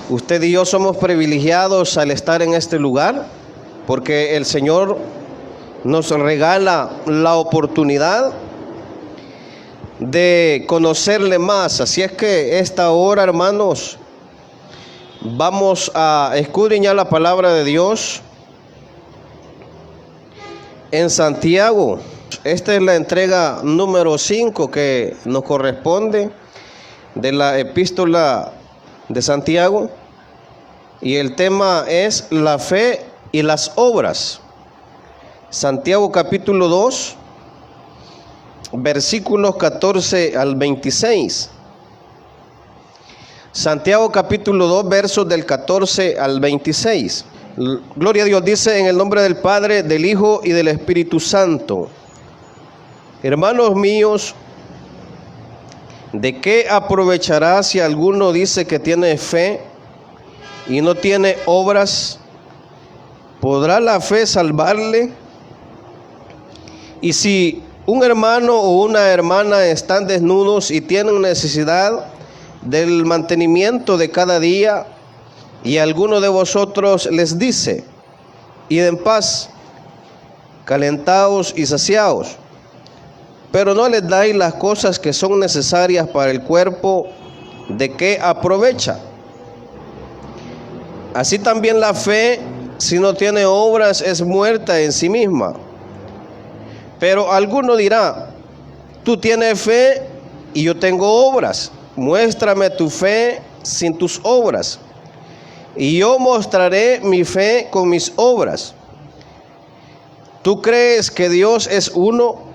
Usted y yo somos privilegiados al estar en este lugar porque el Señor nos regala la oportunidad de conocerle más. Así es que esta hora, hermanos, vamos a escudriñar la palabra de Dios en Santiago. Esta es la entrega número 5 que nos corresponde de la epístola de Santiago, y el tema es la fe y las obras. Santiago capítulo 2, versículos 14 al 26. Santiago capítulo 2, versos del 14 al 26. Gloria a Dios. Dice: en el nombre del Padre, del Hijo y del Espíritu Santo. Hermanos míos, ¿de qué aprovechará si alguno dice que tiene fe y no tiene obras? ¿Podrá la fe salvarle? Y si un hermano o una hermana están desnudos y tienen necesidad del mantenimiento de cada día, y alguno de vosotros les dice: id en paz, calentaos y saciaos, pero no les dais las cosas que son necesarias para el cuerpo, ¿de qué aprovecha? Así también la fe, si no tiene obras, es muerta en sí misma. Pero alguno dirá: tú tienes fe y yo tengo obras. Muéstrame tu fe sin tus obras, y yo mostraré mi fe con mis obras. ¿Tú crees que Dios es uno?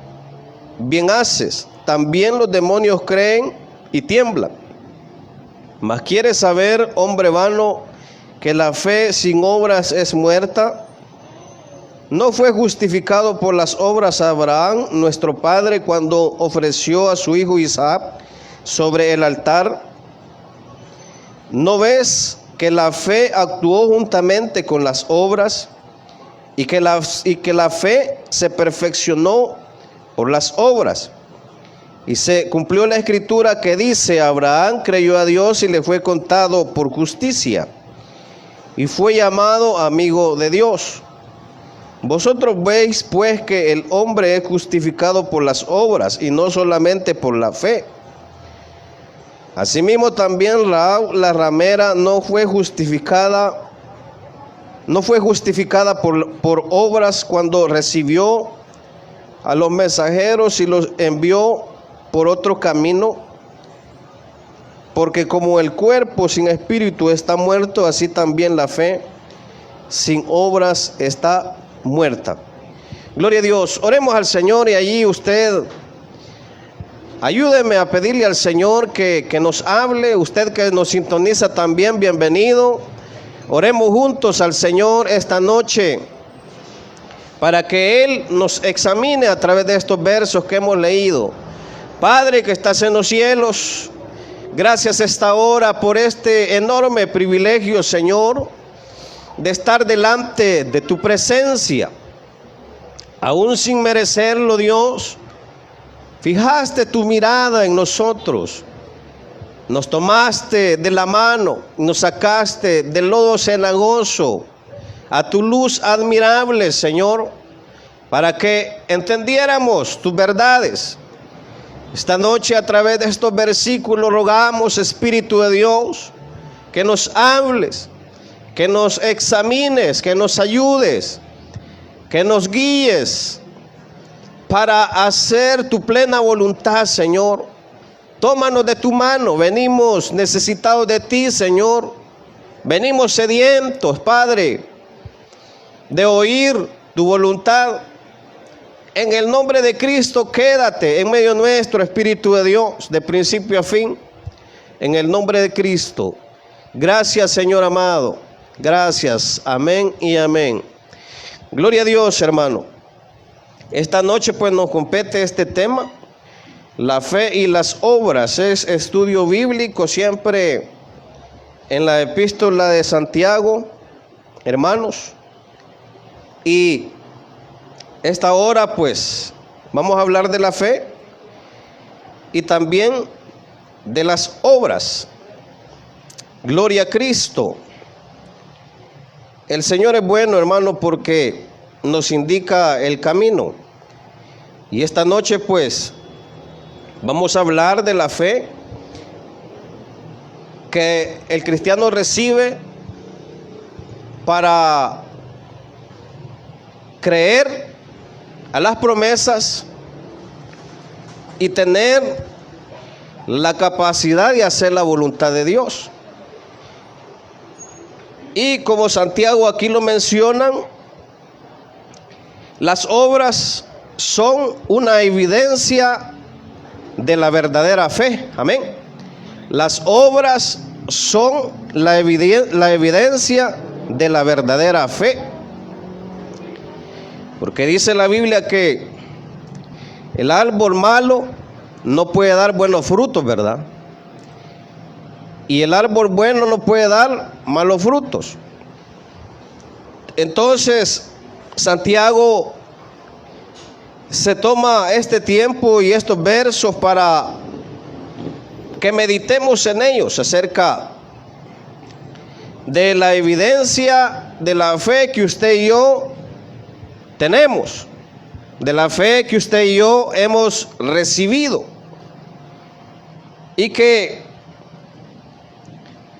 Bien haces. También los demonios creen y tiemblan. Mas ¿quieres saber, hombre vano, que la fe sin obras es muerta? ¿No fue justificado por las obras Abraham, nuestro padre, cuando ofreció a su hijo Isaac sobre el altar? ¿No ves que la fe actuó juntamente con las obras, y que la fe se perfeccionó por las obras? Y se cumplió la escritura que dice: Abraham creyó a Dios y le fue contado por justicia, y fue llamado amigo de Dios. Vosotros veis pues que el hombre es justificado por las obras y no solamente por la fe. Asimismo también Rahab, la ramera, no fue justificada por obras cuando recibió a los mensajeros y los envió por otro camino. Porque como el cuerpo sin espíritu está muerto, así también la fe sin obras está muerta. Gloria a Dios. Oremos al Señor, y allí usted ayúdeme a pedirle al Señor que nos hable. Usted que nos sintoniza también, bienvenido. Oremos juntos al Señor esta noche para que Él nos examine a través de estos versos que hemos leído. Padre que estás en los cielos, gracias esta hora por este enorme privilegio, Señor, de estar delante de tu presencia. Aún sin merecerlo, Dios, fijaste tu mirada en nosotros. Nos tomaste de la mano, nos sacaste del lodo cenagoso a tu luz admirable, Señor, para que entendiéramos tus verdades. Esta noche, a través de estos versículos, rogamos, Espíritu de Dios, que nos hables, que nos examines, que nos ayudes, que nos guíes para hacer tu plena voluntad, Señor. Tómanos de tu mano. Venimos necesitados de ti, Señor. Venimos sedientos, Padre, de oír tu voluntad. En el nombre de Cristo, quédate en medio nuestro, Espíritu de Dios, de principio a fin. En el nombre de Cristo. Gracias, Señor amado. Gracias. Amén y amén. Gloria a Dios, hermano. Esta noche pues nos compete este tema, la fe y las obras. Es estudio bíblico siempre en la epístola de Santiago, hermanos. Y esta hora pues vamos a hablar de la fe y también de las obras. Gloria a Cristo. El Señor es bueno, hermano, porque nos indica el camino. Y esta noche, pues, vamos a hablar de la fe que el cristiano recibe para creer a las promesas y tener la capacidad de hacer la voluntad de Dios. Y como Santiago aquí lo mencionan, las obras son una evidencia de la verdadera fe. Amén. Las obras son la evidencia de la verdadera fe. Porque dice la Biblia que el árbol malo no puede dar buenos frutos, ¿verdad? Y el árbol bueno no puede dar malos frutos. Entonces, Santiago se toma este tiempo y estos versos para que meditemos en ellos acerca de la evidencia de la fe que usted y yo tenemos, de la fe que usted y yo hemos recibido, y que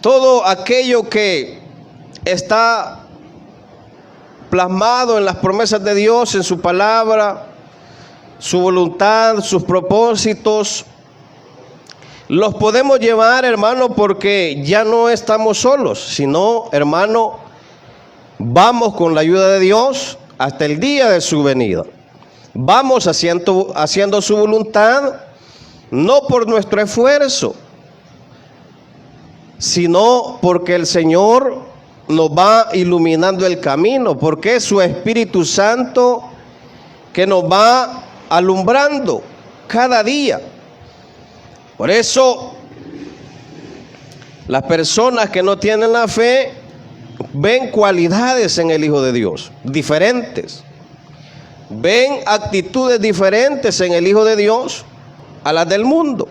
todo aquello que está plasmado en las promesas de Dios, en su palabra, su voluntad, sus propósitos, los podemos llevar, hermano, porque ya no estamos solos, sino, hermano, vamos con la ayuda de Dios hasta el día de su venida. Vamos haciendo su voluntad, no por nuestro esfuerzo, sino porque el Señor nos va iluminando el camino, porque es su Espíritu Santo que nos va alumbrando cada día. Por eso, las personas que no tienen la fe ven cualidades en el Hijo de Dios, diferentes. Ven actitudes diferentes en el Hijo de Dios a las del mundo.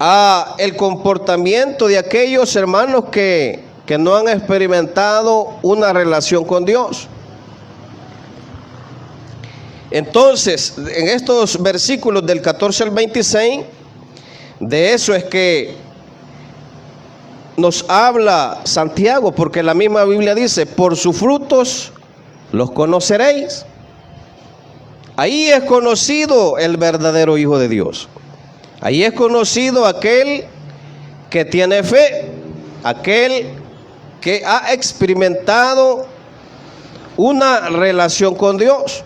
A el comportamiento de aquellos hermanos que no han experimentado una relación con Dios. Entonces, en estos versículos del 14 al 26, de eso es que nos habla Santiago, porque la misma Biblia dice: por sus frutos los conoceréis. Ahí es conocido el verdadero Hijo de Dios. Ahí es conocido aquel que tiene fe, aquel que ha experimentado una relación con Dios,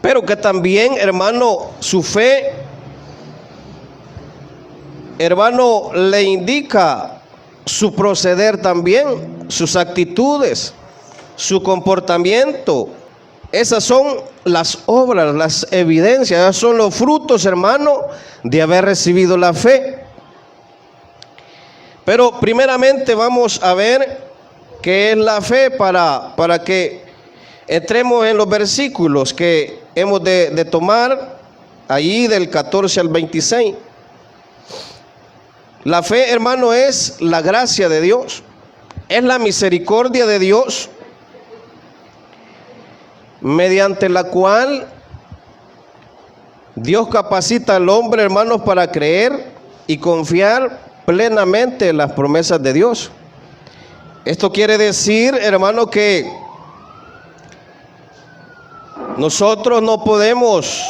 pero que también, hermano, su fe, hermano, le indica su proceder también, sus actitudes, su comportamiento. Esas son las obras, las evidencias, esos son los frutos, hermano, de haber recibido la fe. Pero primeramente vamos a ver qué es la fe para que entremos en los versículos que hemos de tomar allí del 14 al 26. La fe, hermano, es la gracia de Dios, es la misericordia de Dios, mediante la cual Dios capacita al hombre, hermanos, para creer y confiar plenamente en las promesas de Dios. Esto quiere decir, hermano, que nosotros no podemos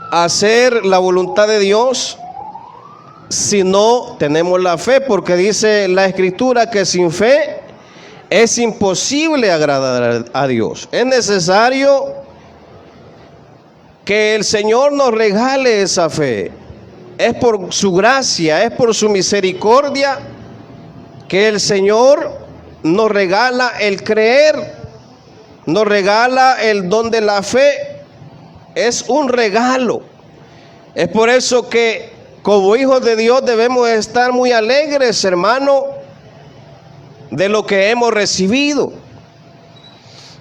hacer la voluntad de Dios si no tenemos la fe, porque dice la Escritura que sin fe es imposible agradar a Dios. Es necesario que el Señor nos regale esa fe. Es por su gracia, es por su misericordia que el Señor nos regala el creer, nos regala el don de la fe. Es un regalo. Es por eso que como hijos de Dios debemos estar muy alegres, hermano, de lo que hemos recibido.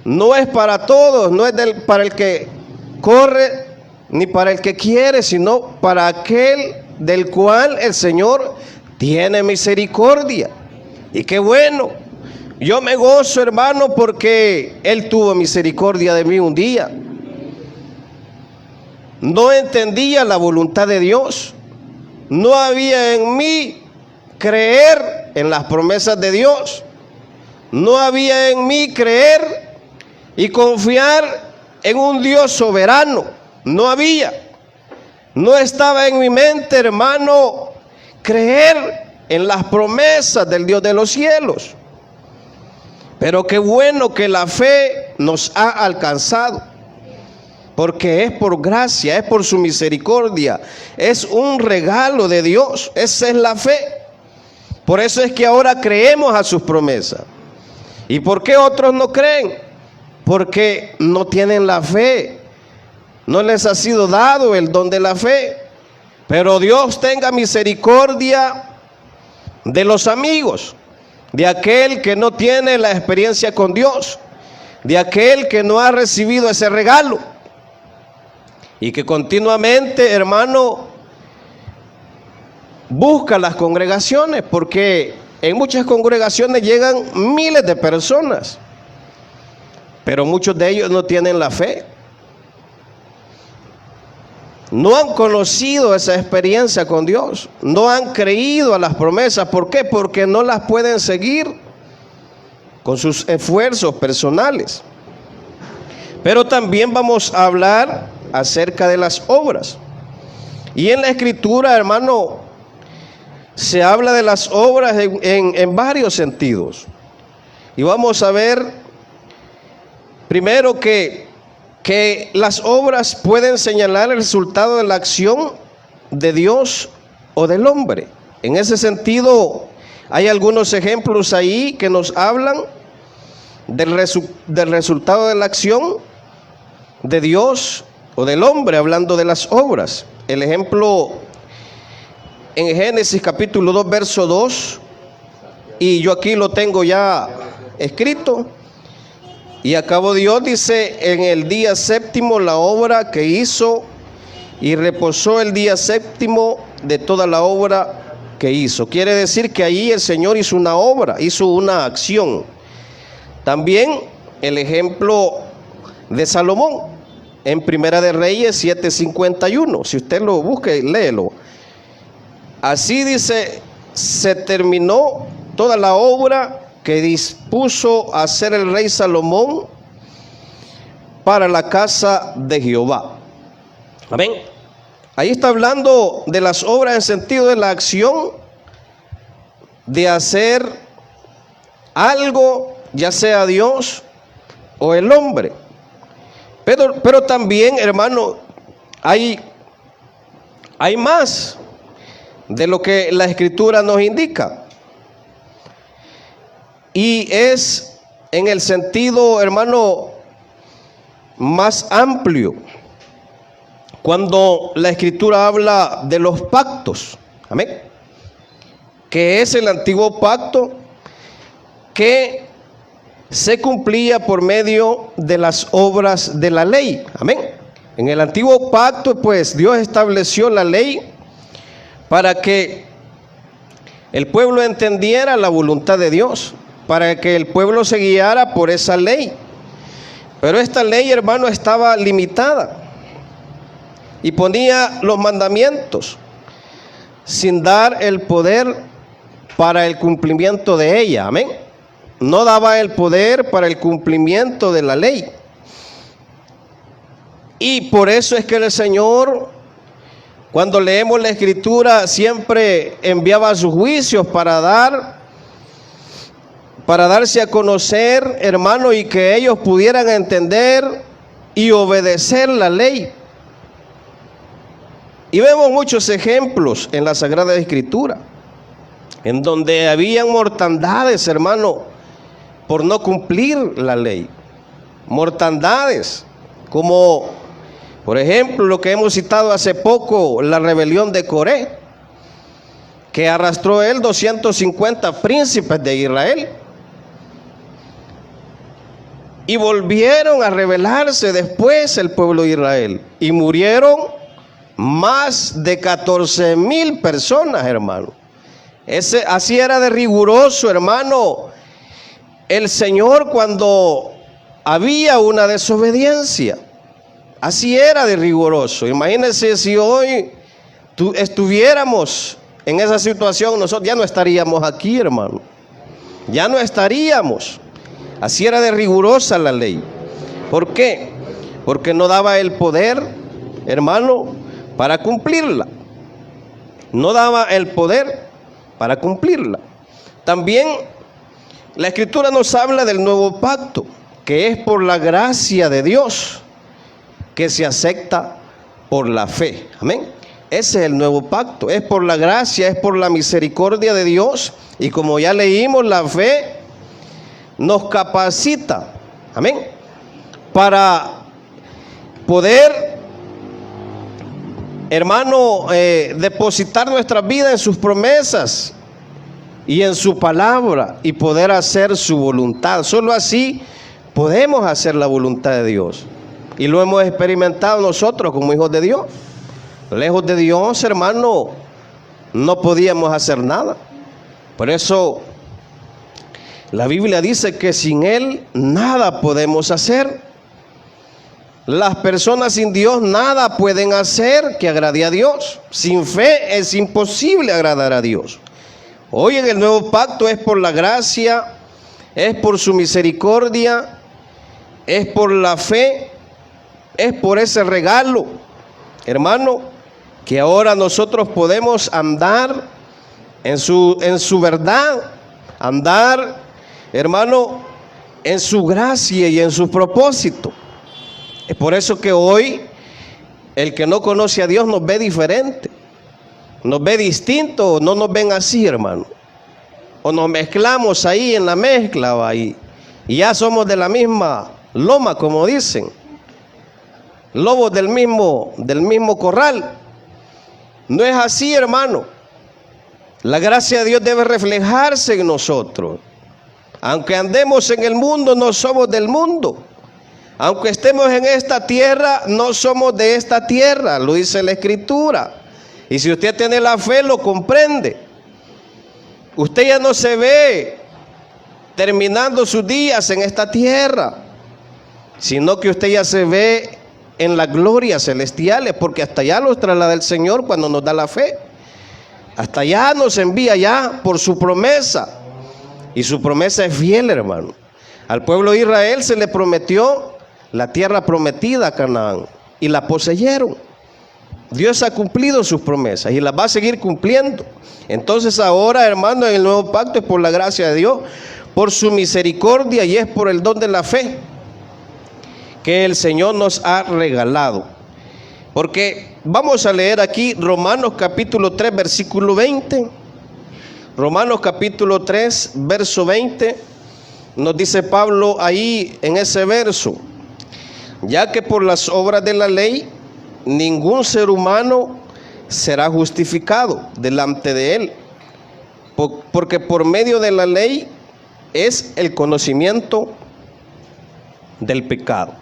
No es para todos, no es para el que corre ni para el que quiere, sino para aquel del cual el Señor tiene misericordia. Y qué bueno, yo me gozo, hermano, porque Él tuvo misericordia de mí un día. No entendía la voluntad de Dios. No había en mí creer en las promesas de Dios. No había en mí creer y confiar en un Dios soberano. No había. No estaba en mi mente, hermano, creer en las promesas del Dios de los cielos. Pero qué bueno que la fe nos ha alcanzado, porque es por gracia, es por su misericordia, es un regalo de Dios. Esa es la fe. Por eso es que ahora creemos a sus promesas. ¿Y por qué otros no creen? Porque no tienen la fe. No les ha sido dado el don de la fe. Pero Dios tenga misericordia de los amigos, de aquel que no tiene la experiencia con Dios, de aquel que no ha recibido ese regalo y que continuamente, hermano, busca las congregaciones, porque en muchas congregaciones llegan miles de personas, pero muchos de ellos no tienen la fe. No han conocido esa experiencia con Dios, no han creído a las promesas. ¿Por qué? Porque no las pueden seguir con sus esfuerzos personales. Pero también vamos a hablar acerca de las obras. Y en la Escritura, hermano, se habla de las obras en varios sentidos. Y vamos a ver primero que las obras pueden señalar el resultado de la acción de Dios o del hombre. En ese sentido, hay algunos ejemplos ahí que nos hablan del resultado de la acción de Dios o del hombre, hablando de las obras. El ejemplo en Génesis capítulo 2, verso 2, y yo aquí lo tengo ya escrito. Y acabó Dios, dice, en el día séptimo la obra que hizo, y reposó el día séptimo de toda la obra que hizo. Quiere decir que allí el Señor hizo una obra, hizo una acción. También el ejemplo de Salomón, en Primera de Reyes 7:51. Si usted lo busca, léelo. Así dice, se terminó toda la obra que dispuso hacer el rey Salomón para la casa de Jehová. Amén. Ahí está hablando de las obras en sentido de la acción de hacer algo, ya sea Dios o el hombre. Pero también, hermano, hay más de lo que la Escritura nos indica. Y es en el sentido, hermano, más amplio, cuando la Escritura habla de los pactos. Amén. Que es el antiguo pacto que se cumplía por medio de las obras de la ley. Amén. En el antiguo pacto, pues, Dios estableció la ley para que el pueblo entendiera la voluntad de Dios, para que el pueblo se guiara por esa ley. Pero esta ley, hermano, estaba limitada y ponía los mandamientos sin dar el poder para el cumplimiento de ella. Amén. No daba el poder para el cumplimiento de la ley. Y por eso es que el Señor, cuando leemos la Escritura, siempre enviaba sus juicios para darse a conocer, hermano, y que ellos pudieran entender y obedecer la ley. Y vemos muchos ejemplos en la Sagrada Escritura, en donde habían mortandades, hermano, por no cumplir la ley. Mortandades, como por ejemplo lo que hemos citado hace poco, la rebelión de Coré, que arrastró él 250 príncipes de Israel. Y volvieron a rebelarse después el pueblo de Israel, y murieron más de 14,000 personas, hermano. Así era de riguroso, hermano, el Señor cuando había una desobediencia. Así era de riguroso. Imagínense si hoy estuviéramos en esa situación, nosotros ya no estaríamos aquí, hermano. Ya no estaríamos. Así era de rigurosa la ley. ¿Por qué? Porque no daba el poder, hermano, para cumplirla. No daba el poder para cumplirla. También la Escritura nos habla del nuevo pacto, que es por la gracia de Dios, que se acepta por la fe. Amén. Ese es el nuevo pacto. Es por la gracia, es por la misericordia de Dios. Y como ya leímos, la fe nos capacita, amén, para poder, hermano, depositar nuestra vida en sus promesas y en su palabra y poder hacer su voluntad. Solo así podemos hacer la voluntad de Dios. Y lo hemos experimentado nosotros como hijos de Dios. Lejos de Dios, hermano, no podíamos hacer nada. Por eso la Biblia dice que sin Él nada podemos hacer. Las personas sin Dios nada pueden hacer que agrade a Dios. Sin fe es imposible agradar a Dios. Hoy en el nuevo pacto es por la gracia, es por su misericordia, es por la fe, es por ese regalo, hermano, que ahora nosotros podemos andar en su verdad, andar, hermano, en su gracia y en su propósito. Es por eso que hoy el que no conoce a Dios nos ve diferente, nos ve distinto, no nos ven así, hermano. O nos mezclamos ahí en la mezcla, y ya somos de la misma loma, como dicen, lobos del mismo corral. No es así, hermano. La gracia de Dios debe reflejarse en nosotros. Aunque andemos en el mundo, no somos del mundo. Aunque estemos en esta tierra, no somos de esta tierra, lo dice la Escritura. Y si usted tiene la fe, lo comprende. Usted ya no se ve terminando sus días en esta tierra, sino que usted ya se ve en las glorias celestiales, porque hasta allá los traslada el Señor cuando nos da la fe. Hasta allá nos envía ya por su promesa. Y su promesa es fiel, hermano. Al pueblo de Israel se le prometió la tierra prometida a Canaán, y la poseyeron. Dios ha cumplido sus promesas y las va a seguir cumpliendo. Entonces ahora, hermano, en el nuevo pacto es por la gracia de Dios, por su misericordia, y es por el don de la fe que el Señor nos ha regalado. Porque vamos a leer aquí Romanos capítulo 3, versículo 20. Romanos capítulo 3, verso 20. Nos dice Pablo ahí en ese verso: ya que por las obras de la ley ningún ser humano será justificado delante de él, porque por medio de la ley es el conocimiento del pecado.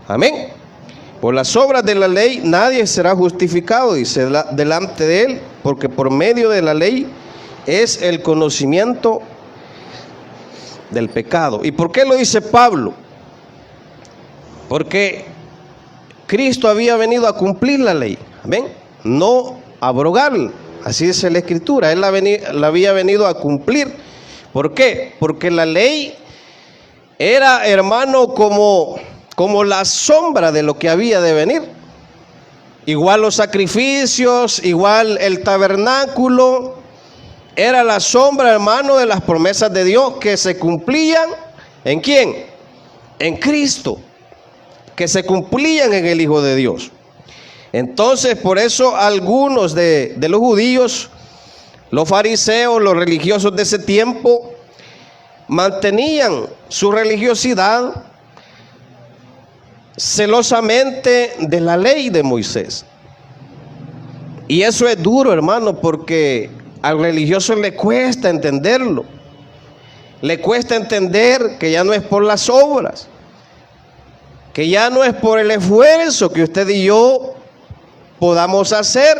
Amén. Por las obras de la ley nadie será justificado, dice, delante de él, porque por medio de la ley es el conocimiento del pecado. ¿Y por qué lo dice Pablo? Porque Cristo había venido a cumplir la ley, amén, no a abrogarla. Así dice la Escritura, Él la había venido a cumplir. ¿Por qué? Porque la ley era, hermano, como la sombra de lo que había de venir. Igual los sacrificios, igual el tabernáculo, era la sombra, hermano, de las promesas de Dios que se cumplían. ¿En quién? En Cristo, que se cumplían en el Hijo de Dios. Entonces, por eso algunos de los judíos, los fariseos, los religiosos de ese tiempo, mantenían su religiosidad celosamente de la ley de Moisés. Y eso es duro, hermano, porque al religioso le cuesta entenderlo. Le cuesta entender que ya no es por las obras, que ya no es por el esfuerzo que usted y yo podamos hacer,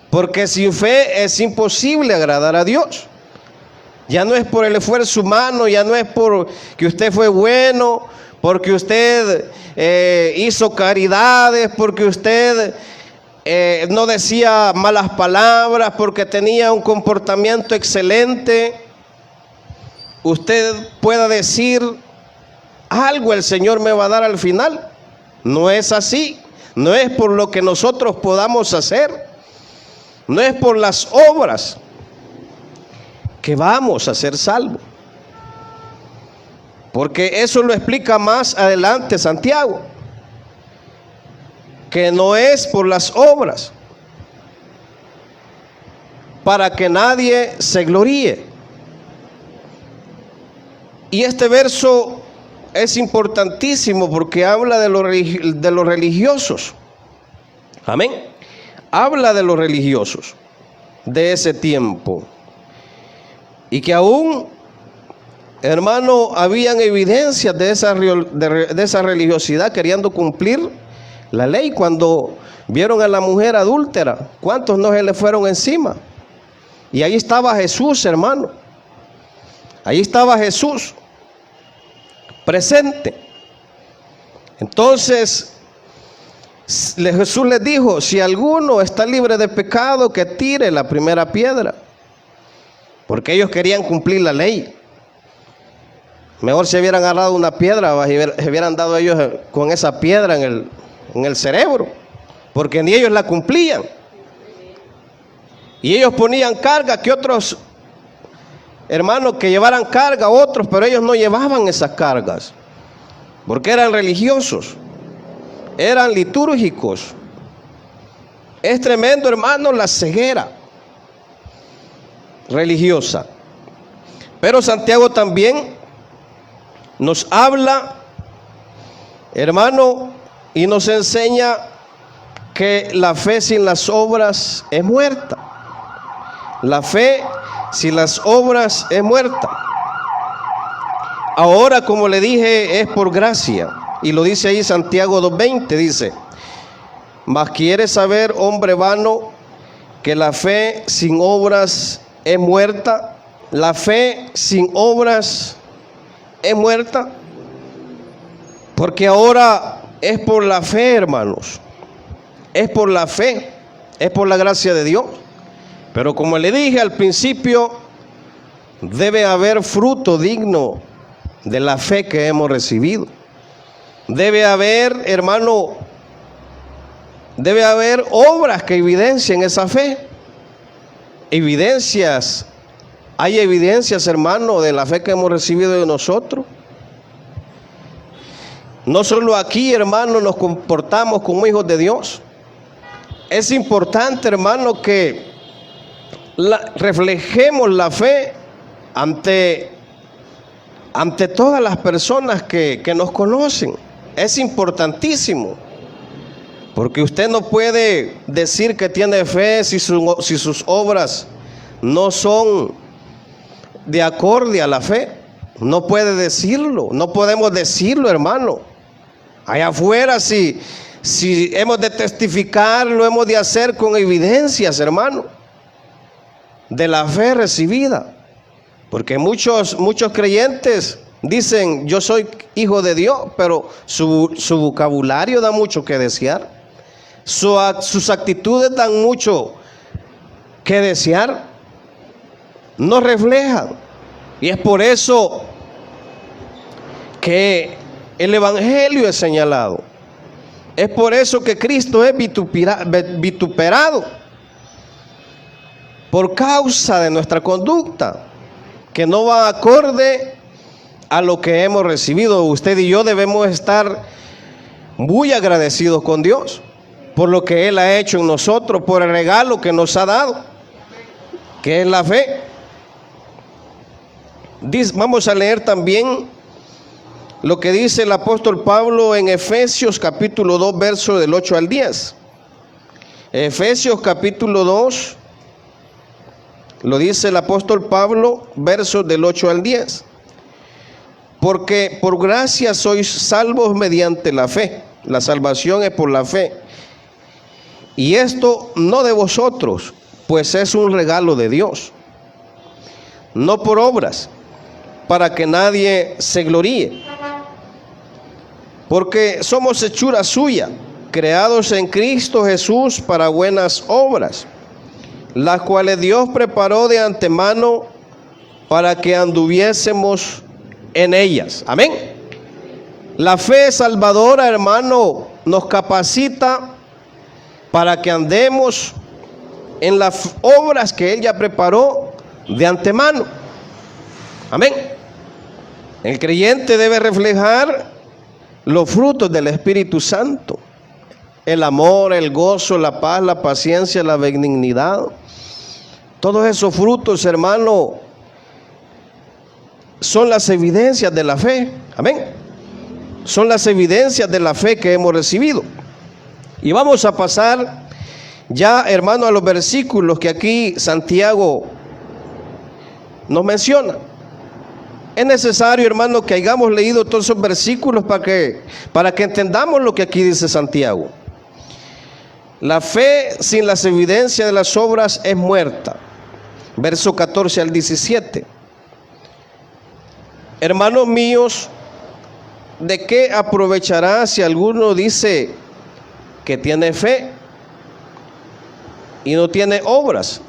porque sin fe es imposible agradar a Dios. Ya no es por el esfuerzo humano, ya no es por que usted fue bueno, porque usted hizo caridades, porque usted no decía malas palabras, porque tenía un comportamiento excelente. Usted pueda decir algo, el Señor me va a dar al final. No es así. No es por lo que nosotros podamos hacer, no es por las obras que vamos a ser salvos, porque eso lo explica más adelante Santiago, que no es por las obras para que nadie se gloríe. Y este verso es importantísimo porque habla de los religiosos. Amén. Habla de los religiosos de ese tiempo. Y que aún, hermano, habían evidencias de esa religiosidad queriendo cumplir la ley. Cuando vieron a la mujer adúltera, ¿cuántos no se le fueron encima? Y ahí estaba Jesús, hermano. Ahí estaba Jesús presente. Entonces Jesús les dijo: si alguno está libre de pecado, que tire la primera piedra. Porque ellos querían cumplir la ley. Mejor se hubieran agarrado una piedra, se hubieran dado ellos con esa piedra en el cerebro, porque ni ellos la cumplían. Y ellos ponían carga que otros hermanos que llevaran carga a otros, pero ellos no llevaban esas cargas, porque eran religiosos, eran litúrgicos. Es tremendo, hermano, la ceguera religiosa. Pero Santiago también nos habla, hermano, y nos enseña que la fe sin las obras es muerta. La fe sin las obras es muerta. Ahora, como le dije, es por gracia. Y lo dice ahí Santiago 2:20, dice: mas quieres saber, hombre vano, que la fe sin obras es muerta. La fe sin obras es muerta, porque ahora es por la fe, hermanos. Es por la fe, es por la gracia de Dios. Pero como le dije al principio, debe haber fruto digno de la fe que hemos recibido. Debe haber, hermano, debe haber obras que evidencien esa fe. Evidencias. Hay evidencias, hermano, de la fe que hemos recibido de nosotros. No solo aquí, hermano, nos comportamos como hijos de Dios. Es importante, hermano, que reflejemos la fe ante todas las personas que nos conocen. Es importantísimo, porque usted no puede decir que tiene fe si sus obras no son de acorde a la fe. No puede decirlo, no podemos decirlo, hermano. Allá afuera, si hemos de testificar, lo hemos de hacer con evidencias, hermano, de la fe recibida. Porque muchos creyentes dicen: yo soy hijo de Dios, pero su vocabulario da mucho que desear. Sus actitudes dan mucho que desear. No reflejan. Y es por eso que el Evangelio es señalado. Es por eso que Cristo es vituperado, por causa de nuestra conducta, que no va acorde a lo que hemos recibido. Usted y yo debemos estar muy agradecidos con Dios por lo que Él ha hecho en nosotros, por el regalo que nos ha dado, que es la fe. Vamos a leer también lo que dice el apóstol Pablo en Efesios capítulo 2, verso del 8 al 10. Efesios capítulo 2, lo dice el apóstol Pablo, versos del 8 al 10. Porque por gracia sois salvos mediante la fe. La salvación es por la fe. Y esto no de vosotros, pues es un regalo de Dios, no por obras, para que nadie se gloríe. Porque somos hechura suya, creados en Cristo Jesús para buenas obras, las cuales Dios preparó de antemano para que anduviésemos en ellas. Amén. La fe salvadora, hermano, nos capacita para que andemos en las obras que Él ya preparó de antemano. Amén. El creyente debe reflejar los frutos del Espíritu Santo: el amor, el gozo, la paz, la paciencia, la benignidad. Todos esos frutos, hermano, son las evidencias de la fe. Amén. Son las evidencias de la fe que hemos recibido. Y vamos a pasar ya, hermano, a los versículos que aquí Santiago nos menciona. Es necesario, hermano, que hayamos leído todos esos versículos para que entendamos lo que aquí dice Santiago. La fe sin las evidencias de las obras es muerta. Verso 14 al 17. Hermanos míos, ¿de qué aprovechará si alguno dice que tiene fe y no tiene obras?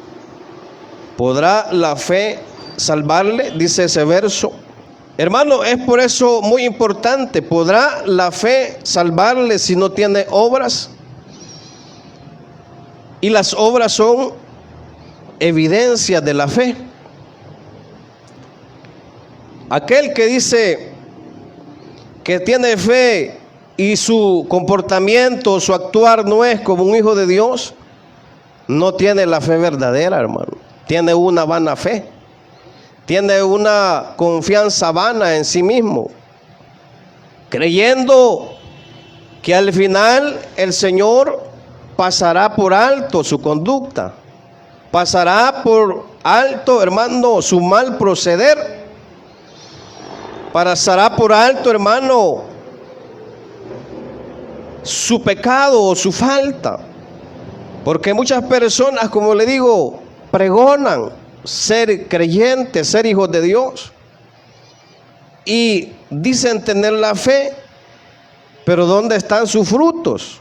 ¿Podrá la fe salvarle? Dice ese verso. Hermano, es por eso muy importante. ¿Podrá la fe salvarle si no tiene obras? Y las obras son evidencias de la fe. Aquel que dice que tiene fe y su comportamiento, su actuar no es como un hijo de Dios, no tiene la fe verdadera, hermano. Tiene una vana fe. Tiene una confianza vana en sí mismo, creyendo que al final el Señor pasará por alto su conducta, pasará por alto, hermano, su mal proceder, pasará por alto, hermano, su pecado o su falta. Porque muchas personas, como le digo, pregonan ser creyentes, ser hijos de Dios, y dicen tener la fe, pero ¿dónde están sus frutos?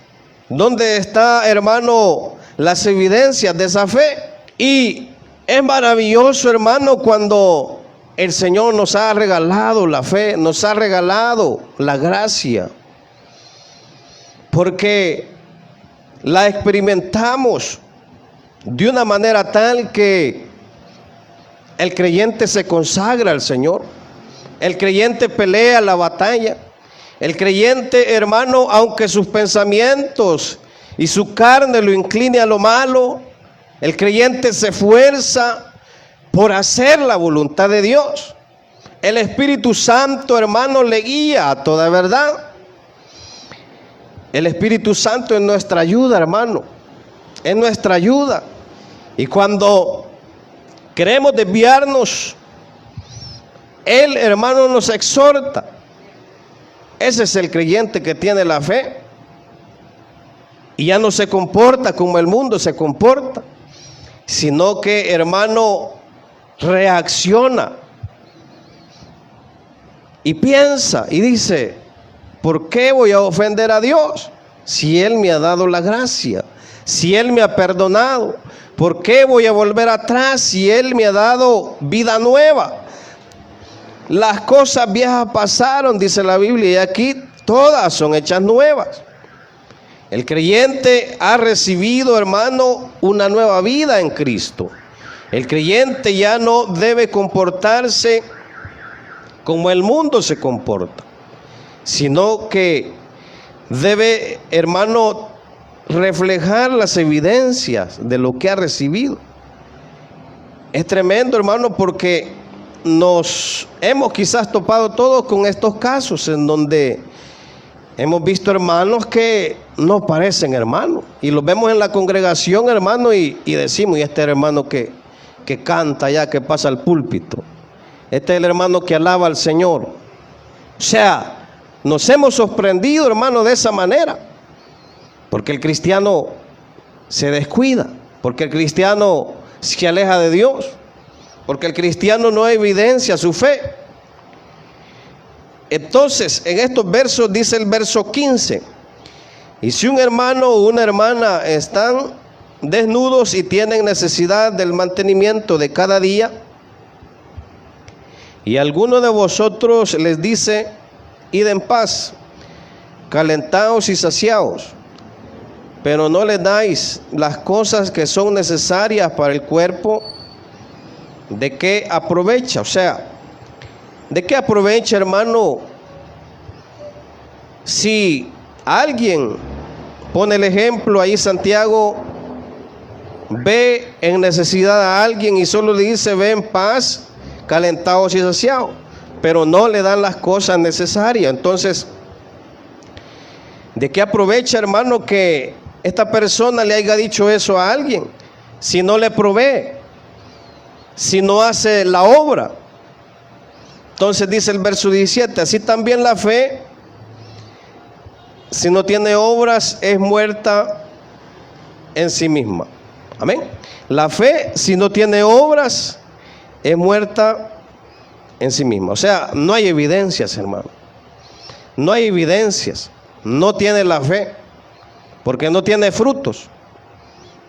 ¿Dónde está, hermano, las evidencias de esa fe? Y es maravilloso, hermano, cuando el Señor nos ha regalado la fe, nos ha regalado la gracia, porque la experimentamos de una manera tal que el creyente se consagra al Señor. El creyente pelea la batalla. El creyente, hermano, aunque sus pensamientos y su carne lo incline a lo malo, el creyente se esfuerza por hacer la voluntad de Dios. El Espíritu Santo, hermano, le guía a toda verdad. El Espíritu Santo es nuestra ayuda, hermano. Es nuestra ayuda. Y cuando queremos desviarnos, Él, hermano, nos exhorta. Ese es el creyente que tiene la fe y ya no se comporta como el mundo se comporta, sino que, hermano, reacciona y piensa y dice: ¿por qué voy a ofender a Dios si Él me ha dado la gracia? Si Él me ha perdonado, ¿por qué voy a volver atrás si Él me ha dado vida nueva? Las cosas viejas pasaron, dice la Biblia, y aquí todas son hechas nuevas. El creyente ha recibido, hermano, una nueva vida en Cristo. El creyente ya no debe comportarse como el mundo se comporta, sino que debe, hermano, reflejar las evidencias de lo que ha recibido. Es tremendo, hermano, porque nos hemos quizás topado todos con estos casos en donde hemos visto hermanos que no parecen hermanos, y los vemos en la congregación, hermano, y decimos: y este hermano que canta ya, que pasa al púlpito, este es el hermano que alaba al Señor. O sea, nos hemos sorprendido, hermano, de esa manera, porque el cristiano se descuida, porque el cristiano se aleja de Dios, porque el cristiano no evidencia su fe. Entonces, en estos versos dice el verso 15, y si un hermano o una hermana están desnudos y tienen necesidad del mantenimiento de cada día, y alguno de vosotros les dice, id en paz, calentaos y saciaos, pero no les dais las cosas que son necesarias para el cuerpo, ¿de qué aprovecha? O sea, ¿de qué aprovecha, hermano, si alguien, pone el ejemplo ahí Santiago, ve en necesidad a alguien y solo le dice, ve en paz, calentados y saciados, pero no le dan las cosas necesarias? Entonces, ¿de qué aprovecha, hermano, que esta persona le haya dicho eso a alguien si no le provee, si no hace la obra? Entonces dice el verso 17, así también la fe, si no tiene obras, es muerta en sí misma. Amén. La fe, si no tiene obras, es muerta en sí misma. O sea, no hay evidencias, hermano. No hay evidencias. No tiene la fe, porque no tiene frutos,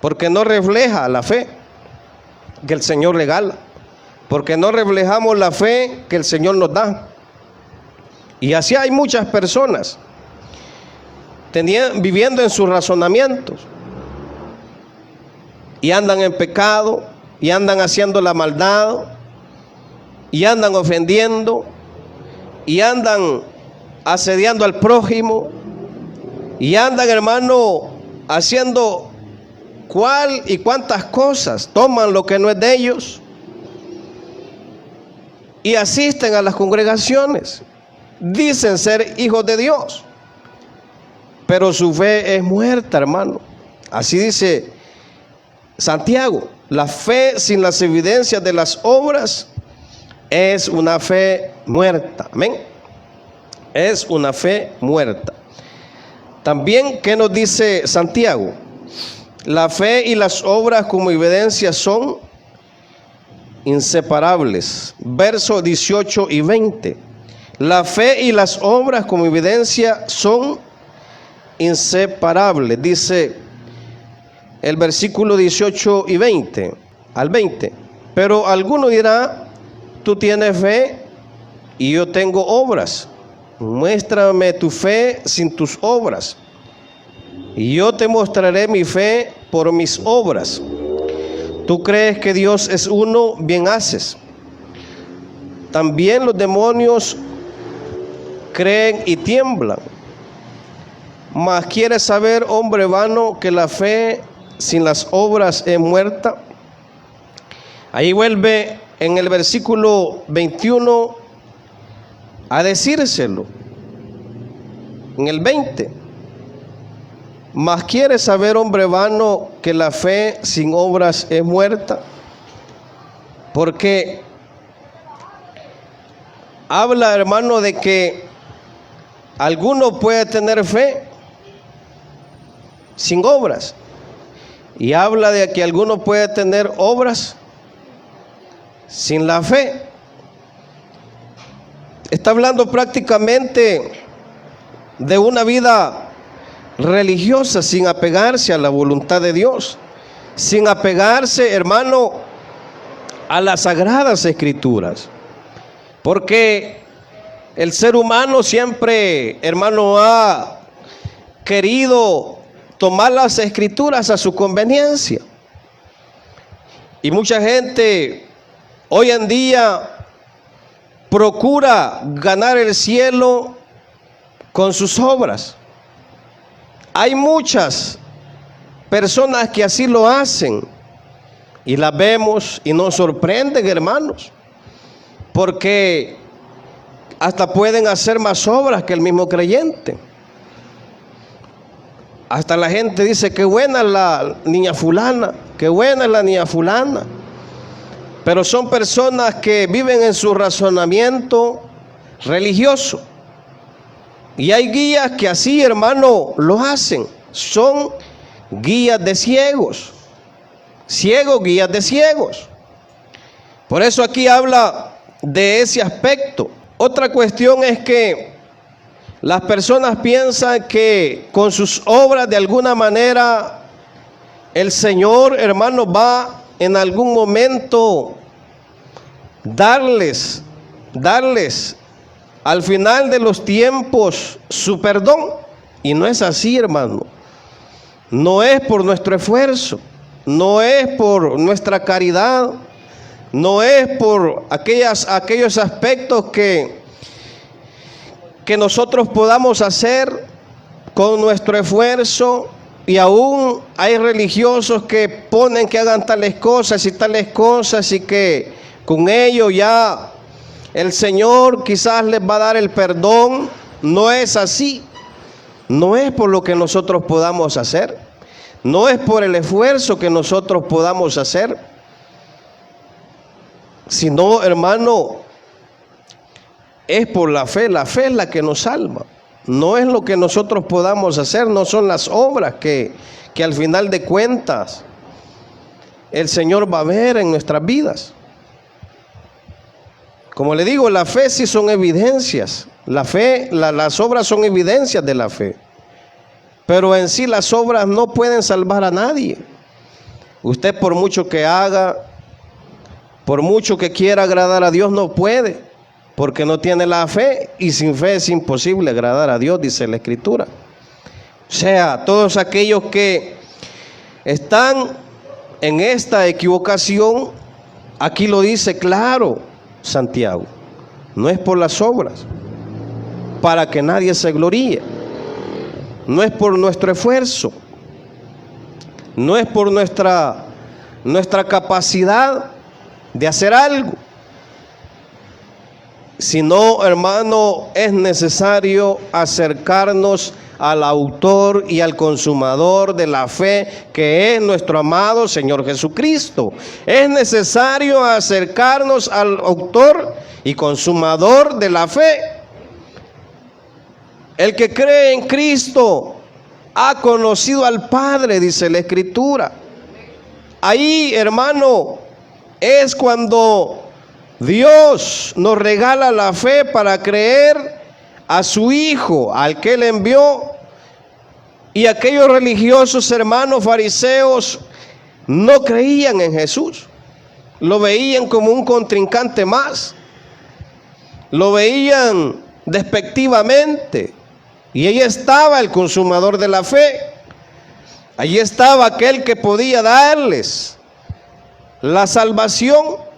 porque no refleja la fe que el Señor regala, porque no reflejamos la fe que el Señor nos da. Y así hay muchas personas viviendo en sus razonamientos, y andan en pecado, y andan haciendo la maldad, y andan ofendiendo, y andan asediando al prójimo, y andan, hermano, haciendo cuál y cuántas cosas, toman lo que no es de ellos y asisten a las congregaciones, dicen ser hijos de Dios, pero su fe es muerta, hermano. Así dice Santiago, la fe sin las evidencias de las obras es una fe muerta. Amén. Es una fe muerta. También, ¿qué nos dice Santiago? La fe y las obras como evidencia son inseparables. Versos 18 y 20. La fe y las obras como evidencia son inseparables. Dice el versículo 18 y 20 al 20. Pero alguno dirá, tú tienes fe y yo tengo obras. Muéstrame tu fe sin tus obras, y yo te mostraré mi fe por mis obras. Tú crees que Dios es uno, bien haces. También los demonios creen y tiemblan. Mas quieres saber, hombre vano, que la fe sin las obras es muerta. Ahí vuelve en el versículo 21 a decírselo, en el 20. Mas quieres saber, hombre vano, que la fe sin obras es muerta. Porque habla, hermano, de que alguno puede tener fe sin obras, y habla de que alguno puede tener obras sin la fe. Está hablando prácticamente de una vida religiosa sin apegarse a la voluntad de Dios, sin apegarse, hermano, a las sagradas escrituras, porque el ser humano siempre, hermano, ha querido tomar las escrituras a su conveniencia, y mucha gente hoy en día procura ganar el cielo con sus obras. Hay muchas personas que así lo hacen, y las vemos y nos sorprenden, hermanos, porque hasta pueden hacer más obras que el mismo creyente. Hasta la gente dice, qué buena la niña fulana, qué buena es la niña fulana. Pero son personas que viven en su razonamiento religioso. Y hay guías que así, hermano, lo hacen. Son guías de ciegos. Ciegos, guías de ciegos. Por eso aquí habla de ese aspecto. Otra cuestión es que las personas piensan que con sus obras de alguna manera el Señor, hermanos, va en algún momento darles al final de los tiempos su perdón. Y no es así, hermano. No es por nuestro esfuerzo, no es por nuestra caridad, no es por aquellos aspectos que nosotros podamos hacer con nuestro esfuerzo. Y aún hay religiosos que ponen que hagan tales cosas y que con ello ya el Señor quizás les va a dar el perdón. No es así. No es por lo que nosotros podamos hacer, no es por el esfuerzo que nosotros podamos hacer, sino, hermano, es por la fe. La fe es la que nos salva. No es lo que nosotros podamos hacer, no son las obras que al final de cuentas el Señor va a ver en nuestras vidas. Como le digo, la fe sí son evidencias. La fe, las obras son evidencias de la fe. Pero en sí las obras no pueden salvar a nadie. Usted por mucho que haga, por mucho que quiera agradar a Dios, no puede, porque no tiene la fe, y sin fe es imposible agradar a Dios, dice la Escritura. O sea, todos aquellos que están en esta equivocación, aquí lo dice claro Santiago, no es por las obras, para que nadie se gloríe, no es por nuestro esfuerzo, no es por nuestra capacidad de hacer algo, sino, hermano, es necesario acercarnos al autor y al consumador de la fe, que es nuestro amado Señor Jesucristo. Es necesario acercarnos al autor y consumador de la fe. El que cree en Cristo ha conocido al Padre, dice la Escritura. Ahí, hermano, es cuando Dios nos regala la fe para creer a su Hijo, al que Él envió. Y aquellos religiosos hermanos fariseos no creían en Jesús. Lo veían como un contrincante más. Lo veían despectivamente. Y ahí estaba el consumador de la fe. Allí estaba aquel que podía darles la salvación.